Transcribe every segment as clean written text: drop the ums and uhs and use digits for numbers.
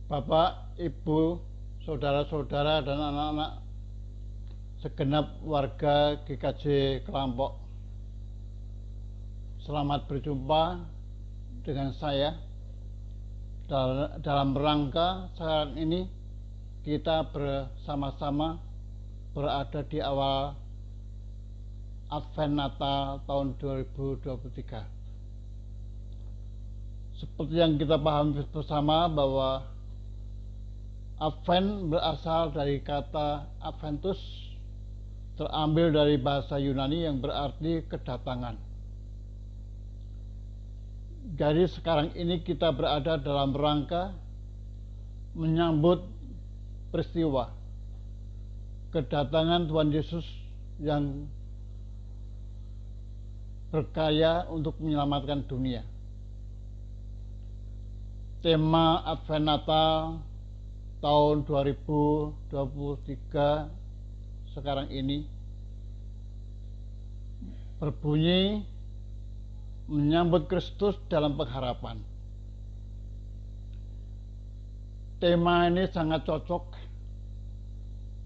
Bapak, Ibu, saudara-saudara, dan anak-anak segenap warga GKJ Kelampok. Selamat berjumpa dengan saya dalam rangka sekarang ini kita bersama-sama berada di awal Advent Natal tahun 2023. Seperti yang kita pahami bersama bahwa Advent berasal dari kata Adventus, terambil dari bahasa Yunani yang berarti kedatangan. Jadi sekarang ini kita berada dalam rangka menyambut peristiwa kedatangan Tuhan Yesus yang berkarya untuk menyelamatkan dunia. Tema Advent Natal tahun 2023 sekarang ini berbunyi menyambut Kristus dalam pengharapan. Tema ini sangat cocok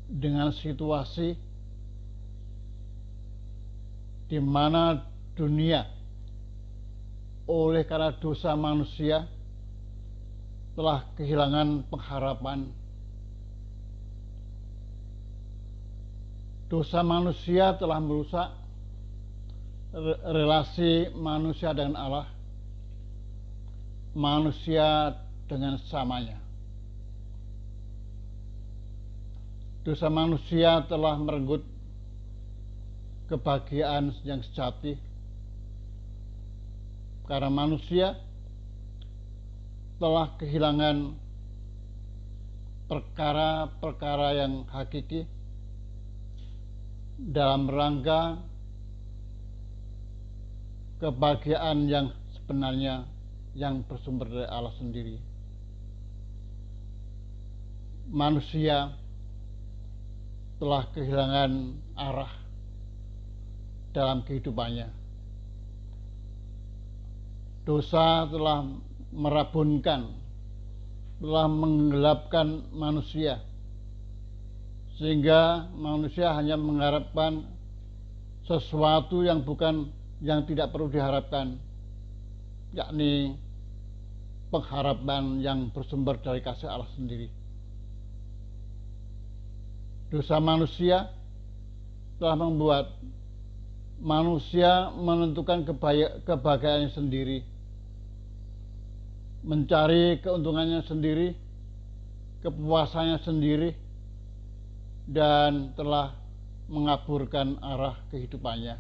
dengan situasi di mana dunia oleh karena dosa manusia telah kehilangan pengharapan. Dosa manusia telah merusak relasi manusia dengan Allah, manusia dengan samanya. Dosa manusia telah merenggut kebahagiaan yang sejati karena manusia telah kehilangan perkara-perkara yang hakiki dalam rangka kebahagiaan yang sebenarnya yang bersumber dari Allah sendiri. Manusia telah kehilangan arah dalam kehidupannya. Dosa telah merabunkan, telah menggelapkan manusia, sehingga manusia hanya mengharapkan sesuatu yang tidak perlu diharapkan, yakni pengharapan yang bersumber dari kasih Allah sendiri. Dosa manusia telah membuat manusia menentukan kebahagiaannya sendiri, mencari keuntungannya sendiri, kepuasannya sendiri, dan telah mengaburkan arah kehidupannya.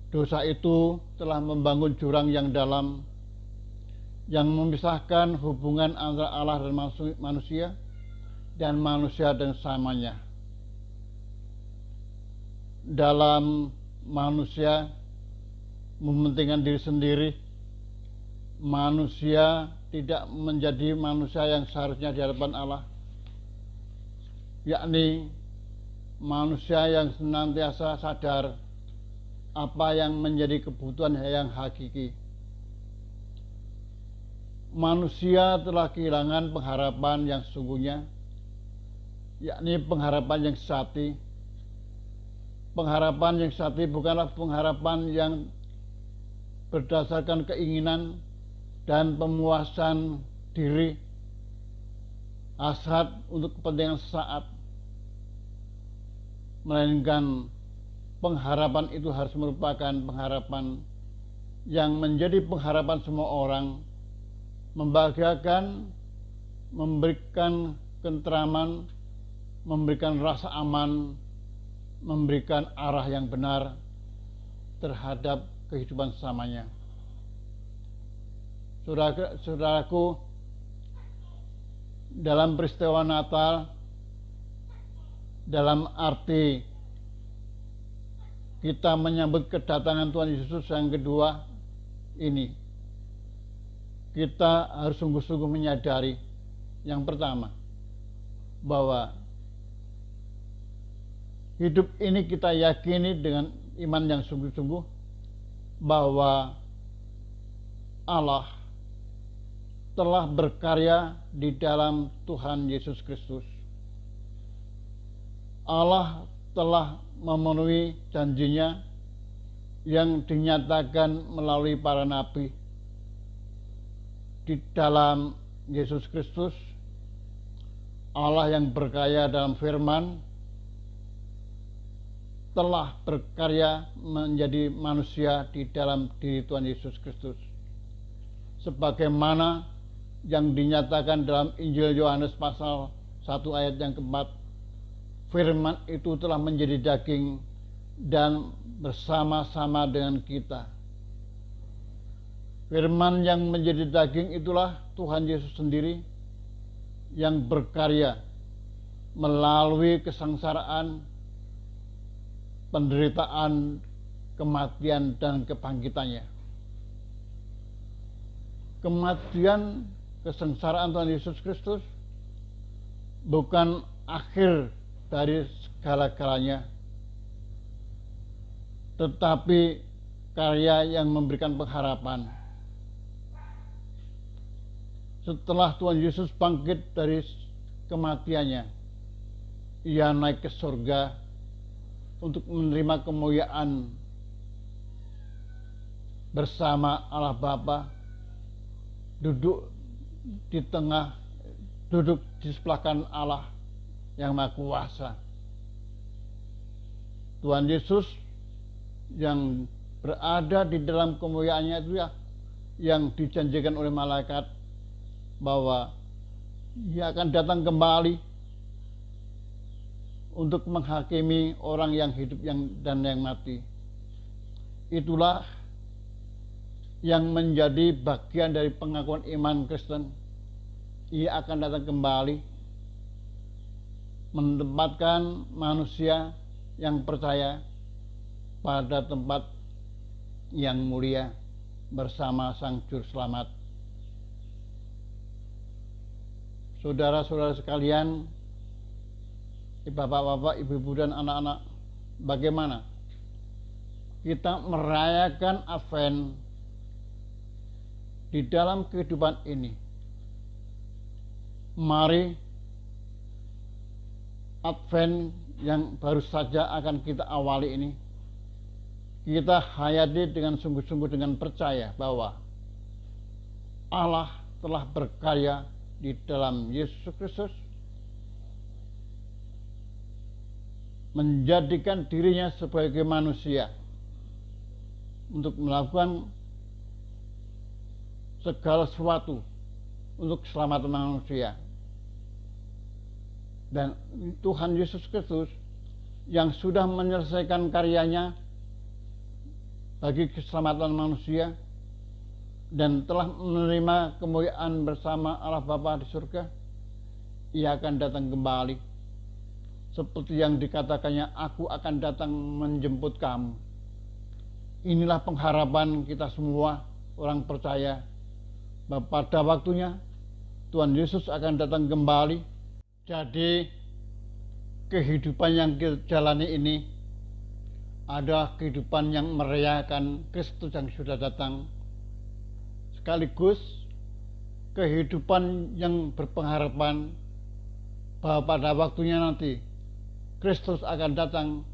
Dosa itu telah membangun jurang yang dalam yang memisahkan hubungan antara Allah dan manusia dan manusia dengan samanya. Dalam manusia mementingkan diri sendiri, manusia tidak menjadi manusia yang seharusnya di hadapan Allah, yakni manusia yang senantiasa sadar apa yang menjadi kebutuhan yang hakiki. Manusia telah kehilangan pengharapan yang sesungguhnya, yakni pengharapan yang sejati. Pengharapan yang sejati bukanlah pengharapan yang berdasarkan keinginan dan pemuasan diri, hasrat untuk kepentingan sesaat, melainkan pengharapan itu harus merupakan pengharapan yang menjadi pengharapan semua orang, membahagiakan, memberikan ketentraman, memberikan rasa aman, memberikan arah yang benar terhadap kehidupan sesamanya. Saudaraku, dalam peristiwa Natal, dalam arti kita menyambut kedatangan Tuhan Yesus yang kedua ini, kita harus sungguh-sungguh menyadari yang pertama, bahwa hidup ini kita yakini dengan iman yang sungguh-sungguh bahwa Allah telah berkarya di dalam Tuhan Yesus Kristus. Allah telah memenuhi janjinya yang dinyatakan melalui para nabi. Di dalam Yesus Kristus, Allah yang berkarya dalam firman telah berkarya menjadi manusia di dalam diri Tuhan Yesus Kristus. Sebagaimana yang dinyatakan dalam Injil Yohanes pasal 1 ayat yang keempat, firman itu telah menjadi daging dan bersama-sama dengan kita. Firman yang menjadi daging itulah Tuhan Yesus sendiri yang berkarya melalui kesengsaraan, penderitaan, kematian, dan kebangkitannya. Kematian, kesengsaraan Tuhan Yesus Kristus bukan akhir dari segala-galanya, tetapi karya yang memberikan pengharapan. Setelah Tuhan Yesus bangkit dari kematiannya, ia naik ke surga untuk menerima kemuliaan bersama Allah Bapa, duduk di sebelah kanan Allah yang Maha Kuasa. Tuhan Yesus yang berada di dalam kemuliaannya itu ya, yang dijanjikan oleh malaikat bahwa ia akan datang kembali untuk menghakimi orang yang hidup dan yang mati. Itulah yang menjadi bagian dari pengakuan iman Kristen. Ia akan datang kembali menempatkan manusia yang percaya pada tempat yang mulia bersama Sang Juru Selamat. Saudara-saudara sekalian, bapak-bapak, ibu-ibu, dan anak-anak, bagaimana kita merayakan Advent di dalam kehidupan ini? Mari Advent yang baru saja akan kita awali ini, kita hayati dengan sungguh-sungguh dengan percaya bahwa Allah telah berkarya di dalam Yesus Kristus, menjadikan dirinya sebagai manusia untuk melakukan segala sesuatu untuk keselamatan manusia. Dan Tuhan Yesus Kristus yang sudah menyelesaikan karyanya bagi keselamatan manusia dan telah menerima kemuliaan bersama Allah Bapa di surga, ia akan datang kembali. Seperti yang dikatakannya, aku akan datang menjemput kamu. Inilah pengharapan kita semua orang percaya bahwa pada waktunya Tuhan Yesus akan datang kembali. Jadi kehidupan yang kita jalani ini adalah kehidupan yang merayakan Kristus yang sudah datang, sekaligus kehidupan yang berpengharapan bahwa pada waktunya nanti Kristus akan datang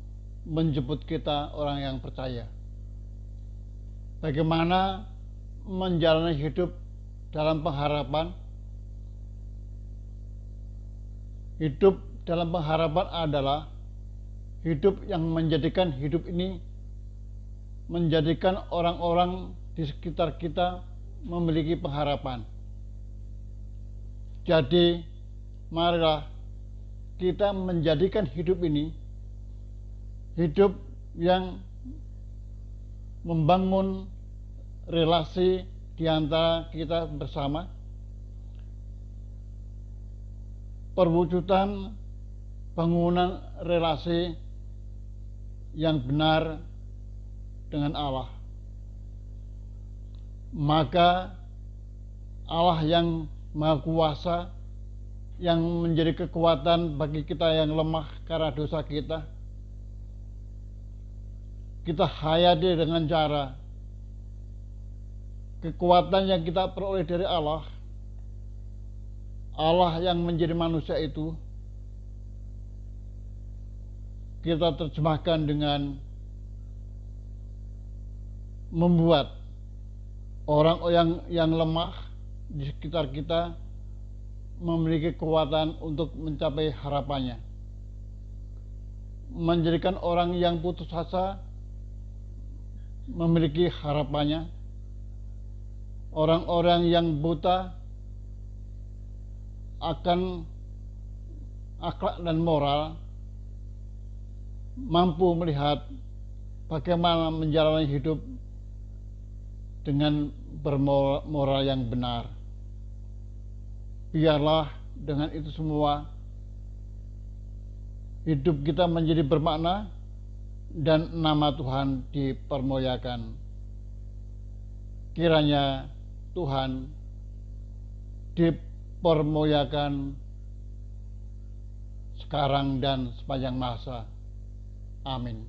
menjemput kita orang yang percaya. Bagaimana menjalani hidup dalam pengharapan? Hidup dalam pengharapan adalah hidup yang menjadikan hidup ini, menjadikan orang-orang di sekitar kita memiliki pengharapan. Jadi marilah kita menjadikan hidup ini hidup yang membangun relasi di antara kita bersama, perwujudan bangunan relasi yang benar dengan Allah. Maka Allah yang Maha Kuasa, yang menjadi kekuatan bagi kita yang lemah karena dosa kita hayati dengan cara kekuatan yang kita peroleh dari Allah Allah yang menjadi manusia itu kita terjemahkan dengan membuat orang yang lemah di sekitar kita memiliki kekuatan untuk mencapai harapannya, menjadikan orang yang putus asa memiliki harapannya, orang-orang yang buta akan akhlak dan moral mampu melihat bagaimana menjalani hidup dengan bermoral yang benar. Biarlah dengan itu semua hidup kita menjadi bermakna dan nama Tuhan dipermuliakan. Kiranya Tuhan dipermuliakan sekarang dan sepanjang masa. Amin.